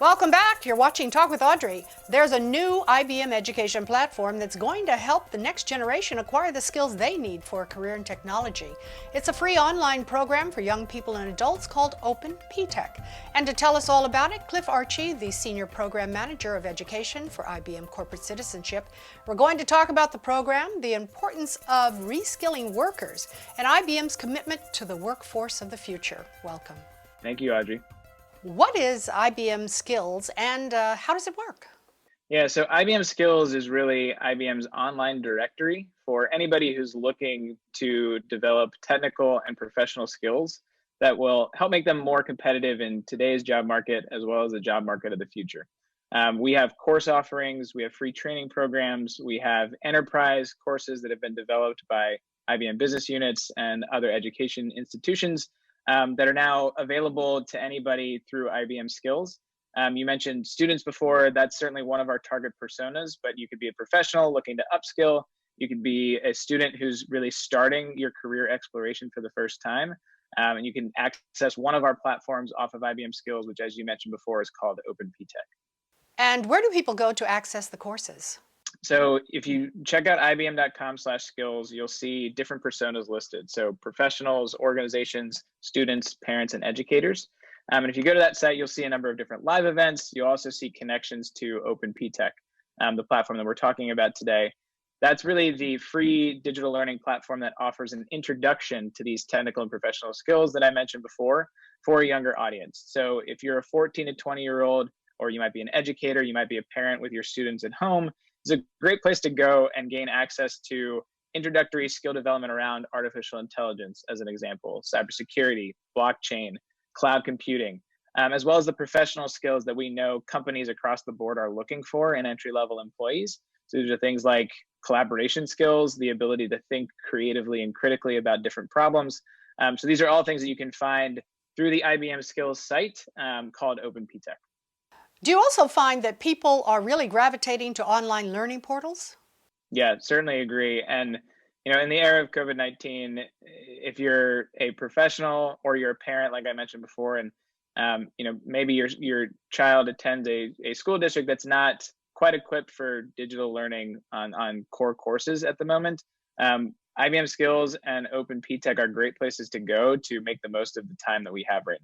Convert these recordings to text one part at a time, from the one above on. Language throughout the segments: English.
Welcome back. You're watching Talk with Audrey. There's a new IBM education platform that's going to help the next generation acquire the skills they need for a career in technology. It's a free online program for young people and adults called Open PTech. And to tell us all about it, Cliff Archey, the Senior Program Manager of Education for IBM Corporate Citizenship. We're going to talk about the program, the importance of reskilling workers, and IBM's commitment to the workforce of the future. Welcome. Thank you, Audrey. What is IBM Skills and how does it work? Yeah, so IBM Skills is really IBM's online directory for anybody who's looking to develop technical and professional skills that will help make them more competitive in today's job market as well as the job market of the future. We have course offerings, we have free training programs, we have enterprise courses that have been developed by IBM business units and other education institutions that are now available to anybody through IBM Skills. You mentioned students before. That's certainly one of our target personas, but you could be a professional looking to upskill. You could be a student who's really starting your career exploration for the first time. And you can access one of our platforms off of IBM Skills, which, as you mentioned before, is called Open PTech. And where do people go to access the courses? So if you check out ibm.com/skills, you'll see different personas listed. So professionals, organizations, students, parents, and educators. And if you go to that site, you'll see a number of different live events. You'll also see connections to Open PTech, the platform that we're talking about today. That's really the free digital learning platform that offers an introduction to these technical and professional skills that I mentioned before for a younger audience. So if you're a 14 to 20-year-old, or you might be an educator, you might be a parent with your students at home, it's a great place to go and gain access to introductory skill development around artificial intelligence, as an example, cybersecurity, blockchain, cloud computing, as well as the professional skills that we know companies across the board are looking for in entry-level employees. So these are things like collaboration skills, the ability to think creatively and critically about different problems. So these are all things that you can find through the IBM Skills site called Open PTech. Do you also find that people are really gravitating to online learning portals? Yeah, certainly agree. And in the era of COVID-19, if you're a professional or you're a parent, like I mentioned before, and maybe your child attends a school district that's not quite equipped for digital learning on core courses at the moment, IBM Skills and Open PTech are great places to go to make the most of the time that we have right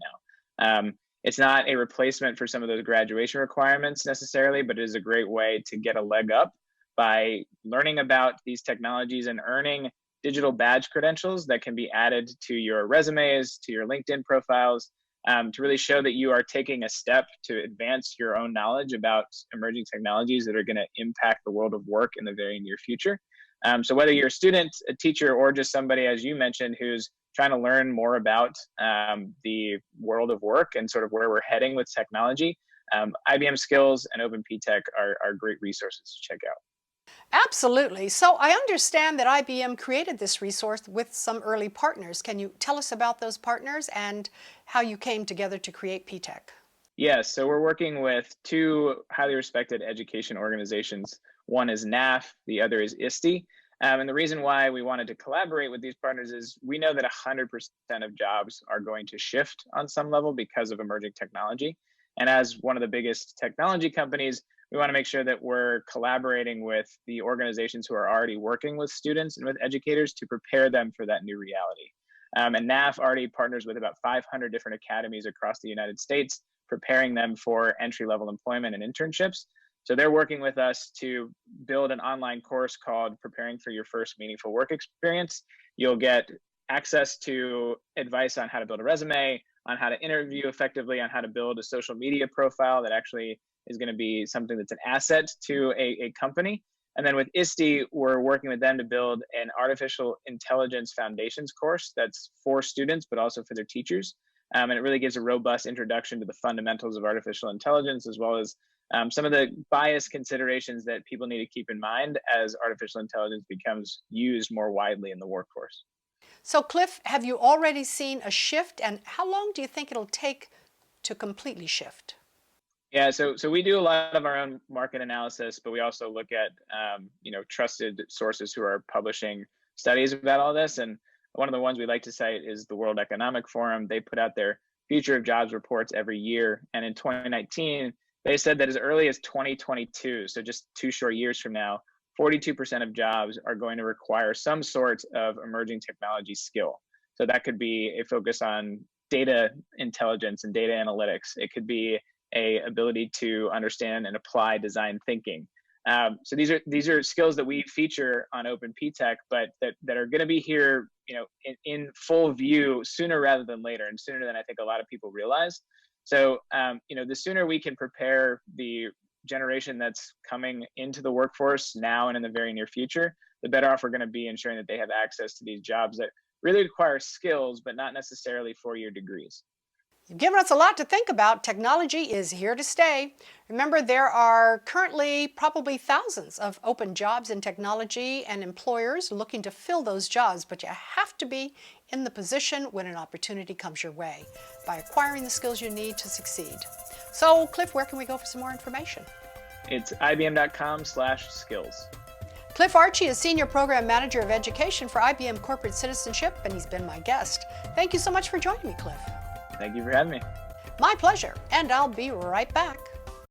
now. It's not a replacement for some of those graduation requirements necessarily, but it is a great way to get a leg up by learning about these technologies and earning digital badge credentials that can be added to your resumes, to your LinkedIn profiles, to really show that you are taking a step to advance your own knowledge about emerging technologies that are going to impact the world of work in the very near future. So whether you're a student, a teacher, or just somebody, as you mentioned, who's trying to learn more about the world of work and sort of where we're heading with technology, IBM Skills and Open PTech are great resources to check out. Absolutely. So I understand that IBM created this resource with some early partners. Can you tell us about those partners and how you came together to create PTech? Yes, so we're working with two highly respected education organizations. One is NAF, the other is ISTE. And the reason why we wanted to collaborate with these partners is we know that 100% of jobs are going to shift on some level because of emerging technology. And as one of the biggest technology companies, we want to make sure that we're collaborating with the organizations who are already working with students and with educators to prepare them for that new reality. And NAF already partners with about 500 different academies across the United States, preparing them for entry-level employment and internships. So they're working with us to build an online course called Preparing for Your First Meaningful Work Experience. You'll get access to advice on how to build a resume, on how to interview effectively, on how to build a social media profile that actually is going to be something that's an asset to a company. And then with ISTE, we're working with them to build an artificial intelligence foundations course that's for students, but also for their teachers. And it really gives a robust introduction to the fundamentals of artificial intelligence, as well as some of the bias considerations that people need to keep in mind as artificial intelligence becomes used more widely in the workforce. So Cliff, have you already seen a shift, and how long do you think it'll take to completely shift? Yeah, so we do a lot of our own market analysis, but we also look at trusted sources who are publishing studies about all this. And one of the ones we like to cite is the World Economic Forum. They put out their Future of Jobs reports every year, and in 2019, They said that as early as 2022, so just 2 short years from now, 42% of jobs are going to require some sort of emerging technology skill. So that could be a focus on data intelligence and data analytics. It could be a ability to understand and apply design thinking. So these are skills that we feature on Open PTech, but that are going to be here, in full view sooner rather than later, and sooner than I think a lot of people realize. So, the sooner we can prepare the generation that's coming into the workforce now and in the very near future, the better off we're going to be ensuring that they have access to these jobs that really require skills, but not necessarily four-year degrees. You've given us a lot to think about. Technology is here to stay. Remember, there are currently probably thousands of open jobs in technology and employers looking to fill those jobs, but you have to be in the position when an opportunity comes your way by acquiring the skills you need to succeed. So, Cliff, where can we go for some more information? It's ibm.com/skills. Cliff Archey is Senior Program Manager of Education for IBM Corporate Citizenship, and he's been my guest. Thank you so much for joining me, Cliff. Thank you for having me. My pleasure, and I'll be right back.